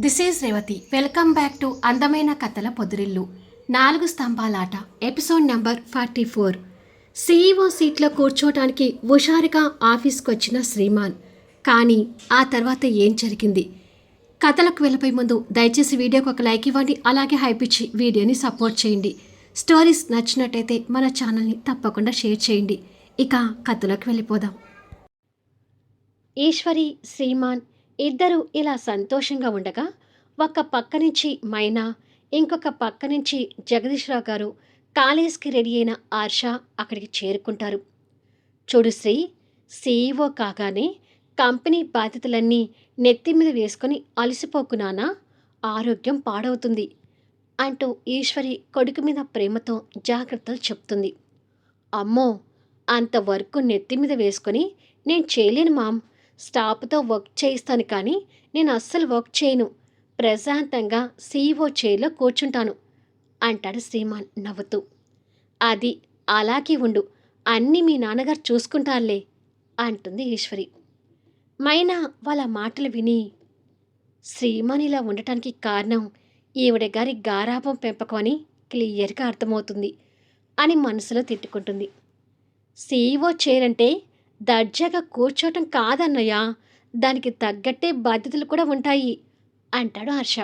This is Revathi. Welcome back to అందమైన కథల పొదిరిల్లు. 4 స్తంభాలాట episode number 44. CEO సీట్లో కూర్చోటానికి హుషారుగా ఆఫీస్కి వచ్చిన శ్రీమాన్. కానీ ఆ తర్వాత ఏం జరిగింది? కథలకు వెళ్ళిపోయే ముందు దయచేసి వీడియోకి ఒక లైక్ ఇవ్వండి, అలాగే హైప్ ఇచ్చి వీడియోని సపోర్ట్ చేయండి. స్టోరీస్ నచ్చినట్టయితే మన ఛానల్ని తప్పకుండా షేర్ చేయండి. ఇక కథలోకి వెళ్ళిపోదాం. ఈశ్వరి, శ్రీమాన్ ఇద్దరు ఇలా సంతోషంగా ఉండగా ఒక పక్క నుంచి మైనా, ఇంకొక పక్క నుంచి జగదీశ్రావు గారు కాలేజ్కి రెడీ అయిన ఆర్ష అక్కడికి చేరుకుంటారు. చూడు శ్రీ, సీఈఓ కాగానే కంపెనీ బాధ్యతలన్నీ నెత్తి మీద వేసుకొని అలసిపోకున్నానా, ఆరోగ్యం పాడవుతుంది అంటూ ఈశ్వరి కొడుకు మీద ప్రేమతో జాగ్రత్తలు చెప్తుంది. అమ్మో, అంత వర్క్ నెత్తి మీద వేసుకొని నేను చేయలేను మామ్. స్టాఫ్తో వర్క్ చేయిస్తాను, కానీ నేను అస్సలు వర్క్ చేయను. ప్రశాంతంగా సీఈఓ చైర్లో కూర్చుంటాను అంటాడు శ్రీమాన్ నవ్వుతూ. అది అలాగే ఉండు, అన్నీ మీ నాన్నగారు చూసుకుంటారులే అంటుంది ఈశ్వరి. మైనా వాళ్ళ మాటలు విని, శ్రీమాన్ ఇలా ఉండటానికి కారణం ఈవిడ గారి గారాభం పెంపకం అని క్లియర్గా అర్థమవుతుంది అని మనసులో తిట్టుకుంటుంది. సీఈఓ చైర్ అంటే దర్జాగా కూర్చోవటం కాదన్నయ్యా, దానికి తగ్గట్టే బాధ్యతలు కూడా ఉంటాయి అంటాడు హర్ష.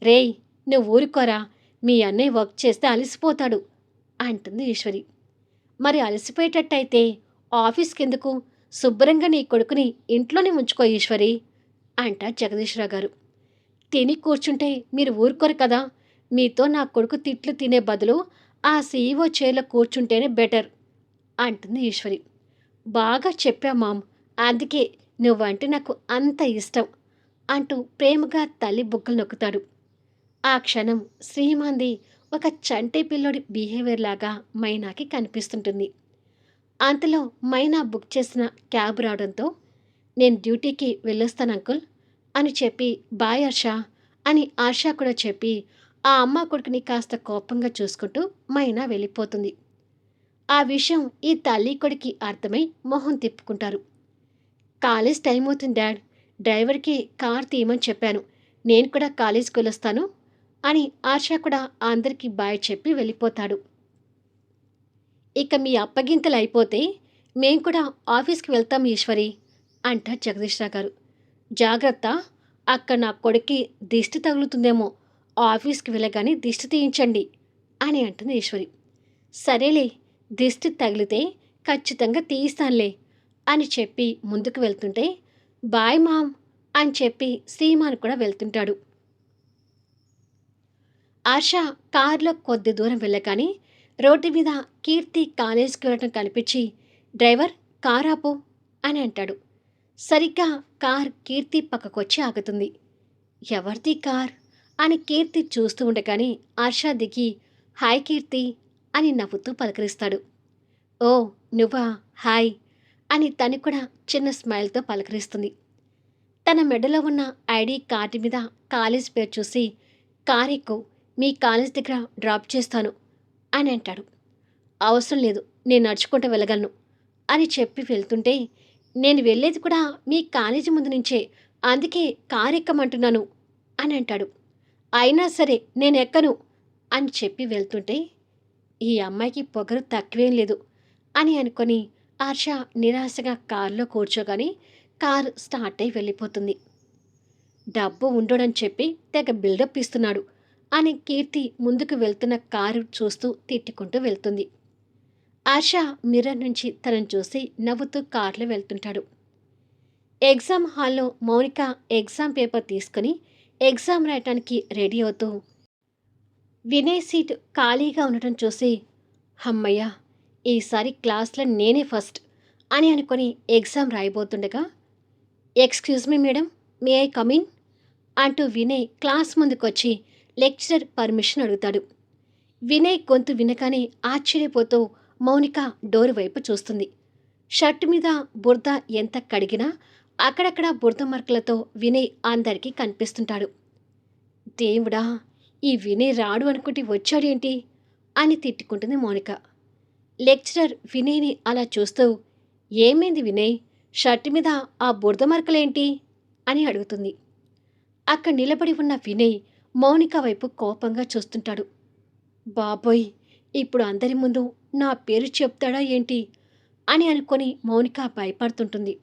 రేయ్, నువ్వు ఊరుకోరా, మీ అన్నయ్య వర్క్ చేస్తే అలసిపోతాడు అంటుంది ఈశ్వరి. మరి అలసిపోయేటట్టయితే ఆఫీస్కి ఎందుకు, శుభ్రంగా నీ కొడుకుని ఇంట్లోనే ఉంచుకో ఈశ్వరి అంటారు జగదీశ్వరరావు గారు. తిని కూర్చుంటే మీరు ఊరుకోరు కదా, మీతో నా కొడుకు తిట్లు తినే బదులు ఆ సీఈఓ చైర్లో కూర్చుంటేనే బెటర్ అంటుంది ఈశ్వరి. బాగా చెప్పా మామ్, అందుకే నువ్వంటే నాకు అంత ఇష్టం అంటూ ప్రేమగా తల్లి బుగ్గలు నొక్కుతాడు. ఆ క్షణం శ్రీమాంది ఒక చంటి పిల్లోడి బిహేవియర్ లాగా మైనాకి కనిపిస్తుంటుంది. అంతలో మైనా బుక్ చేసిన క్యాబ్ రావడంతో, నేను డ్యూటీకి వెళ్ళొస్తాను అంకుల్ అని చెప్పి బాయ్ హర్ష అని ఆశ కూడా చెప్పి ఆ అమ్మ కొడుకుని కాస్త కోపంగా చూసుకుంటూ మైనా వెళ్ళిపోతుంది. ఆ విషయం ఈ తల్లి కొడుకి అర్థమై మొహం తిప్పుకుంటారు. కాలేజ్ టైం అవుతుంది డాడ్, డ్రైవర్కి కార్ తీయమని చెప్పాను, నేను కూడా కాలేజ్కి వెళ్ళొస్తాను అని ఆశ కూడా అందరికీ బాయ్ చెప్పి వెళ్ళిపోతాడు. ఇక మీ అప్పగింతలు అయిపోతే మేం కూడా ఆఫీస్కి వెళ్తాం ఈశ్వరి అంటారు జగదీశ్రావు గారు. జాగ్రత్త, అక్కడ నా కొడుక్కి దిష్టి తగులుతుందేమో, ఆఫీస్కి వెళ్ళగానే దిష్టి తీయించండి అని అంటుంది ఈశ్వరి. సరేలే, దిష్టి తగిలితే ఖచ్చితంగా తీయిస్తానులే అని చెప్పి ముందుకు వెళ్తుంటే, బాయ్ మామ్ అని చెప్పి శ్రీమాన్ కూడా వెళ్తుంటాడు. ఆశ కారులో కొద్ది దూరం వెళ్ళగానే రోడ్డు మీద కీర్తి కాలేజ్కి వెళ్ళటం కనిపించి, డ్రైవర్ కార్ ఆపు అని అంటాడు. సరిగ్గా కార్ కీర్తి పక్కకొచ్చి ఆగుతుంది. ఎవరిది కార్ అని కీర్తి చూస్తూ ఉండగానే ఆశ దిగి, హాయ్ కీర్తి అని నవ్వుతూ పలకరిస్తాడు. ఓ నువ్వా, హాయ్ అని తను కూడా చిన్న స్మైల్తో పలకరిస్తుంది. తన మెడలో ఉన్న ఐడి కార్డు మీద కాలేజ్ పేరు చూసి, కార్ ఎక్కు, మీ కాలేజ్ దగ్గర డ్రాప్ చేస్తాను అని అంటాడు. అవసరం లేదు, నేను నడుచుకుంటూ వెళ్ళగలను అని చెప్పి వెళ్తుంటే, నేను వెళ్ళేది కూడా మీ కాలేజీ ముందు నుంచే, అందుకే కార్ ఎక్కమంటున్నాను అని అంటాడు. అయినా సరే నేను ఎక్కను అని చెప్పి వెళ్తుంటే, ఈ అమ్మాయికి పొగరు తక్కువేం లేదు అని అనుకొని హర్ష నిరాశగా కారులో కూర్చోగానే కారు స్టార్ట్ అయి వెళ్ళిపోతుంది. డబ్బు ఉండడని చెప్పి తెగ బిల్డప్ ఇస్తున్నాడు అని కీర్తి ముందుకు వెళ్తున్న కారు చూస్తూ తిట్టుకుంటూ వెళ్తుంది. హర్ష మిర్రర్ నుంచి తనను చూసి నవ్వుతూ కారులో వెళ్తుంటాడు. ఎగ్జామ్ హాల్లో మౌనిక ఎగ్జామ్ పేపర్ తీసుకుని ఎగ్జామ్ రాయటానికి రెడీ అవుతూ వినయ్ సీట్ ఖాళీగా ఉండటం చూసి, హమ్మయ్య, ఈసారి క్లాస్లో నేనే ఫస్ట్ అని అనుకొని ఎగ్జామ్ రాయబోతుండగా, excuse me madam, may I come in అంటూ వినయ్ క్లాస్ ముందుకొచ్చి లెక్చరర్ పర్మిషన్ అడుగుతాడు. వినయ్ గొంతు వినగానే ఆశ్చర్యపోతూ మౌనిక డోర్ వైపు చూస్తుంది. షర్టు మీద బురద ఎంత కడిగినా అక్కడక్కడ బురద మరకలతో వినయ్ అందరికీ కనిపిస్తుంటాడు. దేవుడా, ఈ వినయ్ రాడు అనుకుంటే వచ్చాడేంటి అని తిట్టుకుంటుంది మౌనిక. లెక్చరర్ వినయ్ని అలా చూస్తూ, ఏమైంది వినయ్, షర్టు మీద ఆ బురద మరకలేంటి అని అడుగుతుంది. అక్కడ నిలబడి ఉన్న వినయ్ మౌనిక వైపు కోపంగా చూస్తుంటాడు. బాబోయ్! ఇప్పుడు అందరి ముందు నా పేరు చెప్తాడా ఏంటి? అని అనుకొని మౌనిక భయపడుతుంటుంది.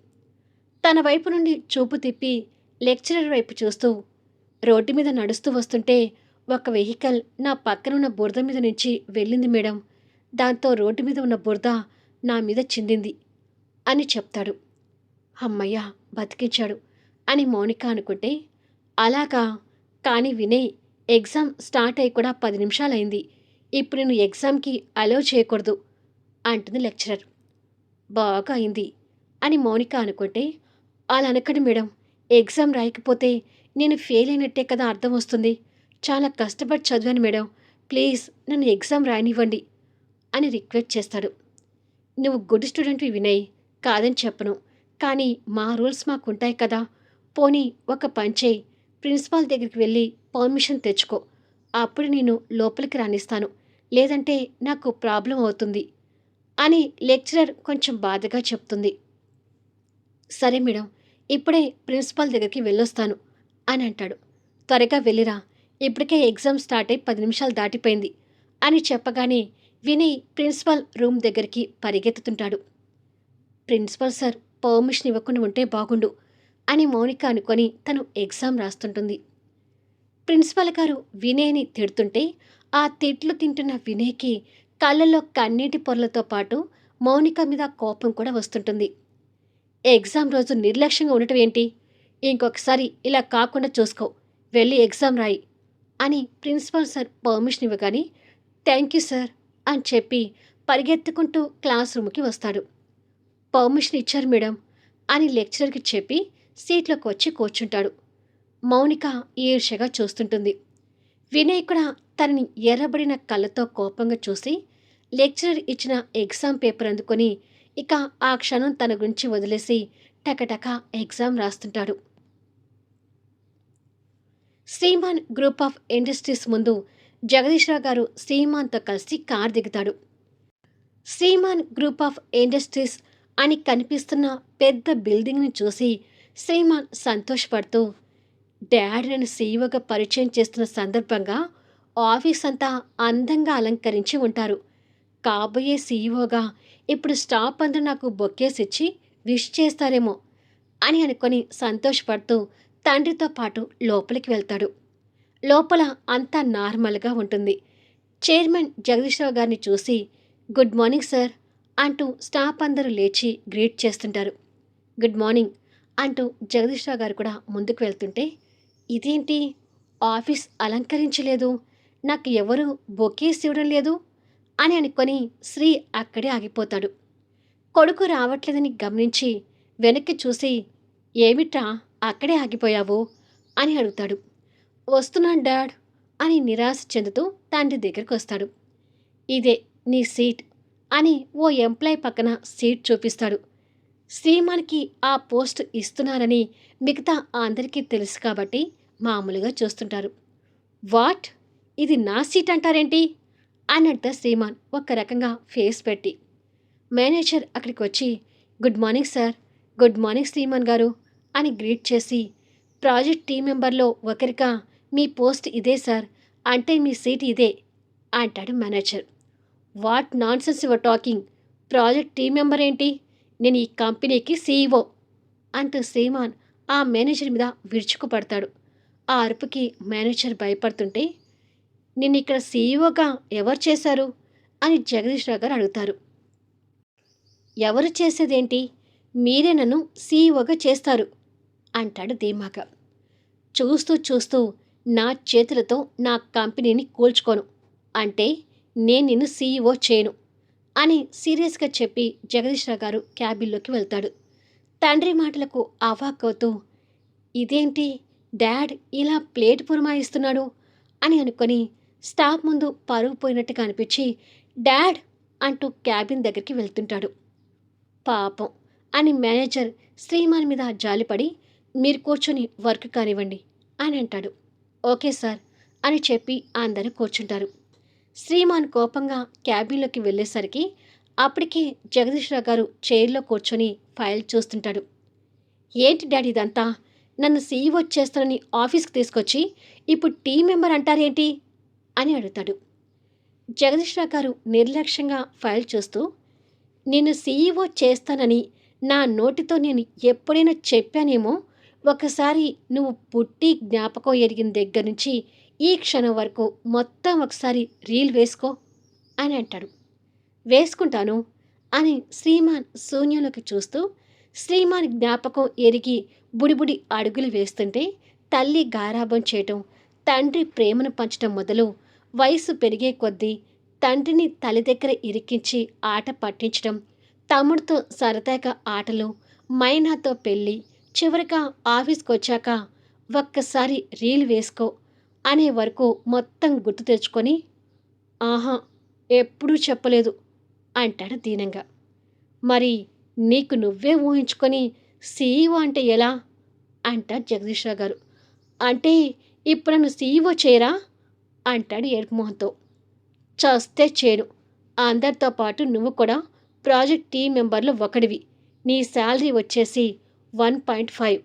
తన వైపు నుండి చూపు తిప్పి లెక్చరర్ వైపు చూస్తూ, రోడ్డు మీద నడుస్తూ వస్తుంటే ఒక వెహికల్ నా పక్కనున్న బురద మీద నుంచి వెళ్ళింది మేడం. దాంతో రోడ్డు మీద ఉన్న బురద నా మీద చిందింది అని చెప్తాడు. హమ్మయ్య! బతికించాడు అని మౌనిక అనుకుంటే, అలాగా, కానీ వినయ్, ఎగ్జామ్ స్టార్ట్ అయ్యి కూడా 10 నిమిషాలైంది. ఇప్పుడు నేను ఎగ్జామ్‌కి అలౌ చేయకూడదు అంటుంది లెక్చరర్. బాగా అయింది అని మౌనిక అనుకుంటే, అలా అనకండి మేడం. ఎగ్జామ్ రాయకపోతే నేను ఫెయిల్ అయినట్టే కదా అర్థం వస్తుంది. చాలా కష్టపడి చదివాను మేడం. ప్లీజ్ నన్ను ఎగ్జామ్ రాయనివ్వండి అని రిక్వెస్ట్ చేస్తాడు. నువ్వు గుడ్ స్టూడెంట్వి వినయ్, కాదని చెప్పను. కానీ మా రూల్స్ మాకుంటాయి కదా. పోనీ ఒక పని చేయి, ప్రిన్సిపాల్ దగ్గరికి వెళ్ళి పర్మిషన్ తెచ్చుకో. అప్పుడు నేను లోపలికి రానిస్తాను. లేదంటే నాకు ప్రాబ్లం అవుతుంది అని లెక్చరర్ కొంచెం బాధగా చెప్తుంది. సరే మేడం, ఇప్పుడే ప్రిన్సిపాల్ దగ్గరికి వెళ్ళొస్తాను అని అంటాడు. త్వరగా వెళ్ళిరా, ఇప్పటికే ఎగ్జామ్ స్టార్ట్ అయి 10 నిమిషాలు దాటిపోయింది అని చెప్పగానే వినయ్ ప్రిన్సిపాల్ రూమ్ దగ్గరికి పరిగెత్తుతుంటాడు. ప్రిన్సిపల్ సార్ పర్మిషన్ ఇవ్వకుండా ఉంటే బాగుండు అని మౌనిక అనుకొని తను ఎగ్జామ్ రాస్తుంటుంది. ప్రిన్సిపల్ గారు వినయ్ని తిడుతుంటే ఆ తిట్లు తింటున్న వినయ్కి కళ్ళల్లో కన్నీటి పొరలతో పాటు మౌనిక మీద కోపం కూడా వస్తుంటుంది. ఎగ్జామ్ రోజు నిర్లక్ష్యంగా ఉండటం ఏంటి? ఇంకొకసారి ఇలా కాకుండా చూసుకో, వెళ్ళి ఎగ్జామ్ రాయి అని ప్రిన్సిపల్ సార్ పర్మిషన్ ఇవ్వగానే థ్యాంక్ యూ సార్ అని చెప్పి పరిగెత్తుకుంటూ క్లాస్ రూమ్కి వస్తాడు. పర్మిషన్ ఇచ్చారు మేడం అని లెక్చరర్కి చెప్పి సీట్లోకి వచ్చి కూర్చుంటాడు. మౌనిక ఈర్ష్యగా చూస్తుంటుంది. వినయ్ కూడా తనని ఎర్రబడిన కళ్ళతో కోపంగా చూసి లెక్చరర్ ఇచ్చిన ఎగ్జామ్ పేపర్ అందుకొని ఇక ఆ క్షణం తన గురించి వదిలేసి టకటక ఎగ్జామ్ రాస్తుంటాడు. శ్రీమాన్ గ్రూప్ ఆఫ్ ఇండస్ట్రీస్ ముందు జగదీశ్వరరావు గారు శ్రీమాన్తో కలిసి కార్ దిగుతాడు. శ్రీమాన్ గ్రూప్ ఆఫ్ ఇండస్ట్రీస్ అని కనిపిస్తున్న పెద్ద బిల్డింగ్ని చూసి శ్రీమాన్ సంతోషపడుతూ, డాడ్ నన్ను సీఈఓగా పరిచయం చేస్తున్న సందర్భంగా ఆఫీస్ అంతా అందంగా అలంకరించి ఉంటారు. కాబోయే సీఈఓగా ఇప్పుడు స్టాఫ్ అందరూ నాకు బొకేస్ ఇచ్చి విష్ చేస్తారేమో అని అనుకొని సంతోషపడుతూ తండ్రితో పాటు లోపలికి వెళ్తాడు. లోపల అంతా నార్మల్గా ఉంటుంది. చైర్మన్ జగదీశ్వరరావు గారిని చూసి గుడ్ మార్నింగ్ సార్ అంటూ స్టాఫ్ అందరూ లేచి గ్రీట్ చేస్తుంటారు. గుడ్ మార్నింగ్ అంటూ జగదీశ్వరరావు గారు కూడా ముందుకు వెళ్తుంటే, ఇదేంటి ఆఫీస్ అలంకరించలేదు, నాకు ఎవరు బొకేస్ ఇవ్వడం లేదు అని అనుకొని శ్రీ అక్కడే ఆగిపోతాడు. కొడుకు రావట్లేదని గమనించి వెనక్కి చూసి, ఏమిట్రా అక్కడే ఆగిపోయావు అని అడుగుతాడు. వస్తున్నాను డాడ్ అని నిరాశ చెందుతూ తండ్రి దగ్గరికి వస్తాడు. ఇదే నీ సీట్ అని ఓ ఎంప్లాయ్ పక్కన సీట్ చూపిస్తాడు. శ్రీమాన్కి ఆ పోస్ట్ ఇస్తున్నారని మిగతా అందరికీ తెలుసు కాబట్టి మామూలుగా చూస్తుంటారు. వాట్, ఇది నా సీట్ అంటారేంటి అని అడుగుతా శ్రీమాన్ ఒక రకంగా ఫేస్ పెట్టి. మేనేజర్ అక్కడికి వచ్చి good morning sir, good morning Sriman గారు అని గ్రీట్ చేసి, ప్రాజెక్ట్ టీం మెంబర్లో ఒకరిగా మీ పోస్ట్ ఇదే సార్, అంటే మీ సీట్ ఇదే అంటాడు manager. What non sense your talking, project team member ఏంటి, నేను ఈ కంపెనీకి సీఈఓ అంటూ శ్రీమాన్ ఆ మేనేజర్ మీద విరుచుకుపడతాడు. ఆ అరుపుకి మేనేజర్ భయపడుతుంటే, నిన్ను ఇక్కడ సీఈఓగా ఎవరు చేశారు అని జగదీశ్వరరావు గారు అడుగుతారు. ఎవరు చేసేదేంటి, మీరే నన్ను సీఈఓగా చేస్తారు అంటాడు ధీమాగా. చూస్తూ చూస్తూ నా చేతులతో నా కంపెనీని కూల్చుకోను అంటే నేను నిన్ను సీఈఓ చేయను అని సీరియస్గా చెప్పి జగదీశ్వరరావు గారు క్యాబిన్లోకి వెళ్తాడు. తండ్రి మాటలకు అవాక్కవుతూ, ఇదేంటి డాడ్ ఇలా ప్లేట్ పురమాయిస్తున్నాడు అని అనుకొని స్టాఫ్ ముందు పరుగు పోయినట్టుగా అనిపించి డాడ్ అంటూ క్యాబిన్ దగ్గరికి వెళ్తుంటాడు. పాపం అని మేనేజర్ శ్రీమాన్ మీద జాలిపడి, మీరు కూర్చొని వర్క్ కానివ్వండి అని అంటాడు. ఓకే సార్ అని చెప్పి అందరూ కూర్చుంటారు. శ్రీమాన్ కోపంగా క్యాబిన్లోకి వెళ్ళేసరికి అప్పటికే జగదీశ్వరరావు గారు చైర్లో కూర్చొని ఫైల్ చూస్తుంటాడు. ఏంటి డాడీ ఇదంతా, నన్ను సీఈఓ చేస్తానని ఆఫీస్‌కి తీసుకొచ్చి ఇప్పుడు టీమ్ మెంబర్ అంటారేంటి? అని అడుగుతాడు. జగదీశ్‌రావు గారు నిర్లక్ష్యంగా ఫైల్ చూస్తూ, నిన్ను సీఈఓ చేస్తానని నా నోటితో నేను ఎప్పుడైనా చెప్పానేమో, ఒకసారి నువ్వు పుట్టి జ్ఞాపకం ఎరిగిన దగ్గర నుంచి ఈ క్షణం వరకు మొత్తం ఒకసారి రీల్ వేసుకో అని అంటాడు. వేసుకుంటాను అని శ్రీమాన్ శూన్యంలోకి చూస్తూ, శ్రీమాన్ జ్ఞాపకం ఎరిగి బుడిబుడి అడుగులు వేస్తుంటే తల్లి గారాబం చేయటం, తండ్రి ప్రేమను పంచటం మొదలు వయసు పెరిగే కొద్దీ తండ్రిని తల్లి దగ్గర ఇరికించి ఆట పట్టించడం, తమ్ముడితో సరదాగా ఆటలు, మైనాతో పెళ్ళి, చివరిగా ఆఫీస్‌కొచ్చాక ఒక్కసారి రీల్ వేసుకో అనే వరకు మొత్తం గుర్తు తెచ్చుకొని, ఆహా! ఎప్పుడూ చెప్పలేదు అంటాడు దీనంగా. మరి నీకు నువ్వే ఊహించుకొని సీఈఓ అంటే ఎలా? అంటాడు జగదీశ్‌రావు గారు. అంటే ఇప్పుడు నన్ను సీఈఓ చేయరా? అంటాడు ఏడుపు మొహంతో. చస్తే చేయను. అందరితో పాటు నువ్వు కూడా ప్రాజెక్ట్ టీమ్ మెంబర్‌లో ఒకడివి. నీ శాలరీ వచ్చేసి 1.5.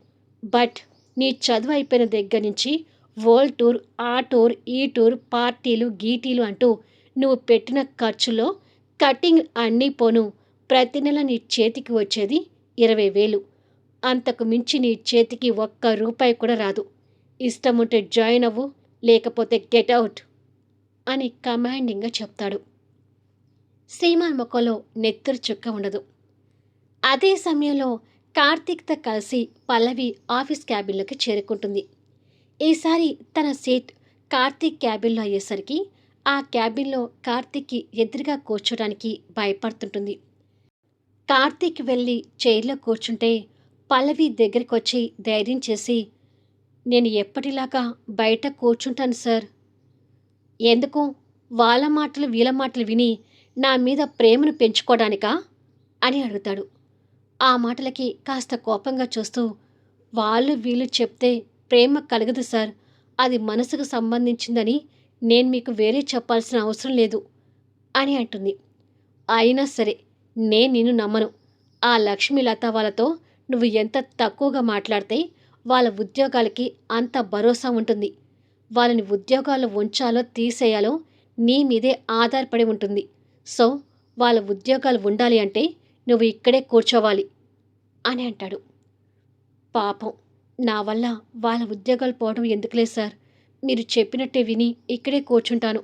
బట్ నీ చదువు అయిపోయిన దగ్గర నుంచి వరల్డ్ టూర్, ఆ టూర్, ఈ టూర్, పార్టీలు, గీటీలు అంటూ నువ్వు పెట్టిన ఖర్చులో కటింగ్ అన్నీ పోను ప్రతి నెల నీ చేతికి వచ్చేది 20,000. అంతకు మించి నీ చేతికి ఒక్క రూపాయి కూడా రాదు. ఇష్టముంటే జాయిన్ అవ్వు, లేకపోతే గెట్ ఔట్ అని కమాండింగ్‌గా చెప్తాడు. శ్రీమాన్ ముఖంలో నెత్తురు చుక్క ఉండదు. అదే సమయంలో కార్తీక్‌తో కలిసి పల్లవి ఆఫీస్ క్యాబిన్‌లోకి చేరుకుంటుంది. ఈసారి తన సీట్ కార్తీక్ క్యాబిన్‌లో అయ్యేసరికి ఆ క్యాబిన్‌లో కార్తీక్‌కి ఎదురుగా కూర్చోడానికి భయపడుతుంటుంది. కార్తీక్ వెళ్ళి చైర్‌లో కూర్చుంటే పల్లవి దగ్గరికొచ్చి ధైర్యం చేసి, నేను ఎప్పటిలాగా బయట కూర్చుంటాను సార్. ఎందుకు? వాళ్ళ మాటలు వీళ్ళ మాటలు విని నా మీద ప్రేమను పెంచుకోవడానికా? అని అడుగుతాడు. ఆ మాటలకి కాస్త కోపంగా చూస్తూ, వాళ్ళు వీళ్ళు చెప్తే ప్రేమ కలగదు సార్. అది మనసుకు సంబంధించిందని నేను మీకు వేరే చెప్పాల్సిన అవసరం లేదు అని అంటుంది. అయినా సరే నేను నిన్ను నమ్మను. ఆ లక్ష్మీలత వాళ్ళతో నువ్వు ఎంత తక్కువగా మాట్లాడితే వాళ్ళ ఉద్యోగాలకి అంత భరోసా ఉంటుంది. వాళ్ళని ఉద్యోగాల్లో ఉంచాలో తీసేయాలో నీ మీదే ఆధారపడి ఉంటుంది. సో వాళ్ళ ఉద్యోగాలు ఉండాలి అంటే నువ్వు ఇక్కడే కూర్చోవాలి అని అంటాడు. పాపం, నా వల్ల వాళ్ళ ఉద్యోగాలు పోవడం ఎందుకులే సార్. మీరు చెప్పినట్టే విని ఇక్కడే కూర్చుంటాను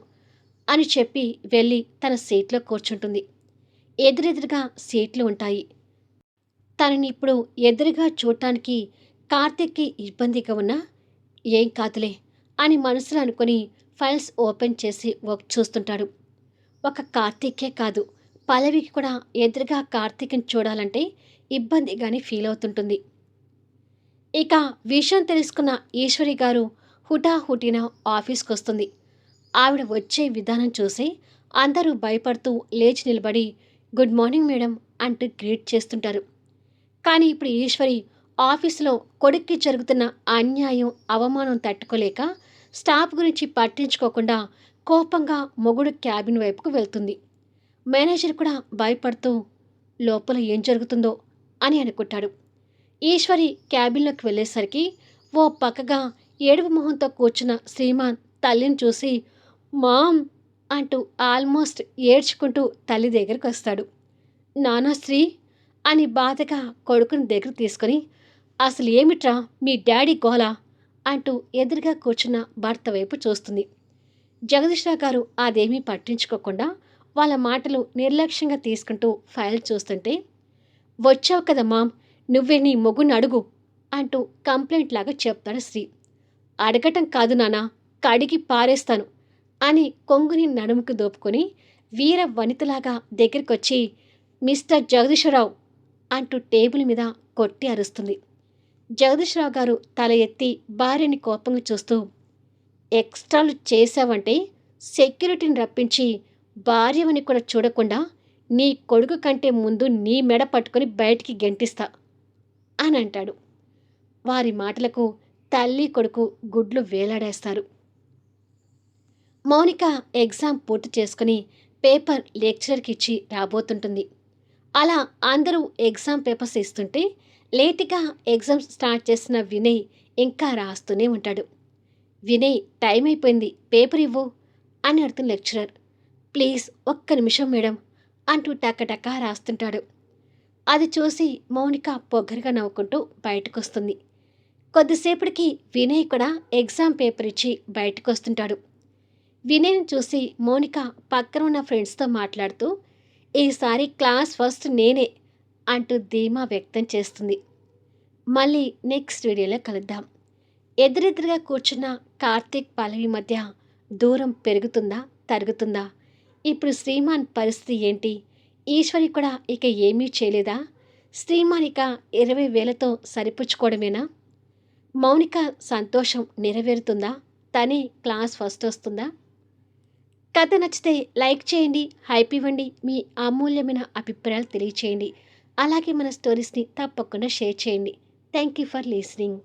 అని చెప్పి వెళ్ళి తన సీట్లో కూర్చుంటుంది. ఎదురెదురుగా సీట్లు ఉంటాయి. తనని ఇప్పుడు ఎదురుగా చూడటానికి కార్తీక్‌కి ఇబ్బందిగా ఉన్నా, ఏం కాదులే అని మనసులో అనుకుని ఫైల్స్ ఓపెన్ చేసి చూస్తుంటాడు. ఒక కార్తీకే కాదు, పల్లవికి కూడా ఎదురుగా కార్తీక్‌ని చూడాలంటే ఇబ్బందిగానే ఫీల్ అవుతుంటుంది. ఇక విషయం తెలుసుకున్న ఈశ్వరి గారు హుటాహుటిన ఆఫీస్‌కొస్తుంది. ఆవిడ వచ్చే విధానం చూసి అందరూ భయపడుతూ లేచి నిలబడి, గుడ్ మార్నింగ్ మేడం అంటూ గ్రీట్ చేస్తుంటారు. కానీ ఇప్పుడు ఈశ్వరి ఆఫీసులో కొడుక్కి జరుగుతున్న అన్యాయం, అవమానం తట్టుకోలేక స్టాఫ్ గురించి పట్టించుకోకుండా కోపంగా మొగుడు క్యాబిన్ వైపుకు వెళ్తుంది. మేనేజర్ కూడా భయపడుతూ లోపల ఏం జరుగుతుందో అని అనుకుంటాడు. ఈశ్వరి క్యాబిన్లోకి వెళ్ళేసరికి ఓ పక్కగా ఏడుపు మొహంతో కూర్చున్న శ్రీమాన్ తల్లిని చూసి, మామ్ అంటూ ఆల్మోస్ట్ ఏడ్చుకుంటూ తల్లి దగ్గరికి వస్తాడు. నానా శ్రీ అని బాధగా కొడుకుని దగ్గర తీసుకొని, అసలు ఏమిట్రా మీ డాడీ గోల అంటూ ఎదురుగా కూర్చున్న భర్త వైపు చూస్తుంది. జగదీశ్‌రావు గారు అదేమీ పట్టించుకోకుండా వాళ్ళ మాటలు నిర్లక్ష్యంగా తీసుకుంటూ ఫైల్ చూస్తుంటే, వచ్చావు కదా మామ్, నువ్వే నీ మొగుణ్ణి అడుగు అంటూ కంప్లైంట్ లాగా చెప్తాడు శ్రీ. అడగటం కాదు నానా, కడిగి పారేస్తాను అని కొంగుని నడుముకు దోపుకొని వీర వనితలాగా దగ్గరికొచ్చి, మిస్టర్ జగదీశ్వరరావు అంటూ టేబుల్ మీద కొట్టి అరుస్తుంది. జగదీశ్వరరావు గారు తల ఎత్తి భార్యని కోపంగా చూస్తూ, ఎక్స్ట్రాలు చేశావంటే సెక్యూరిటీని రప్పించి భార్యవని కూడా చూడకుండా నీ కొడుకు కంటే ముందు నీ మెడ పట్టుకొని బయటికి గెంటిస్తా అని అంటాడు. వారి మాటలకు తల్లి కొడుకు గుడ్లు వేలాడేస్తారు. మౌనిక ఎగ్జామ్ పూర్తి చేసుకుని పేపర్ లెక్చరర్కి ఇచ్చి రాబోతుంటుంది. అలా అందరూ ఎగ్జామ్ పేపర్స్ ఇస్తుంటే లేట్‌గా ఎగ్జామ్స్ స్టార్ట్ చేసిన వినయ్ ఇంకా రాస్తూనే ఉంటాడు. "వినయ్ టైం అయిపోయింది. పేపర్ ఇవ్వు" అని అడుగుతుంది లెక్చరర్. "ప్లీజ్ ఒక్క నిమిషం మేడం" అంటూ టకటకా రాస్తుంటాడు. అది చూసి మౌనిక పొగరుగా నవ్వుకుంటూ బయటకొస్తుంది. కొద్దిసేపటికి వినయ్ కూడా ఎగ్జామ్ పేపర్ ఇచ్చి బయటకొస్తుంటాడు. వినయ్‌ని చూసి మౌనిక పక్కన ఉన్న ఫ్రెండ్స్‌తో మాట్లాడుతూ, "ఈసారి క్లాస్ ఫస్ట్ నేనే" అంటూ ధీమా వ్యక్తం చేస్తుంది. మళ్ళీ నెక్స్ట్ వీడియోలో కలుద్దాం. ఎదురెదురుగా కూర్చున్న కార్తీక్, పల్లవి మధ్య దూరం పెరుగుతుందా? తరుగుతుందా? ఇప్పుడు శ్రీమాన్ పరిస్థితి ఏంటి? ఈశ్వరి కూడా ఇక ఏమీ చేయలేదా? శ్రీమాన్ ఇక 20,000తో సరిపుచ్చుకోవడమేనా? మౌనిక సంతోషం నెరవేరుతుందా? తనే క్లాస్ ఫస్ట్ వస్తుందా? కథ నచ్చితే లైక్ చేయండి, హైప్ ఇవ్వండి, మీ అమూల్యమైన అభిప్రాయాలు తెలియచేయండి. అలాగే మన స్టోరీస్‌ని తప్పకుండా షేర్ చేయండి. Thank you for listening.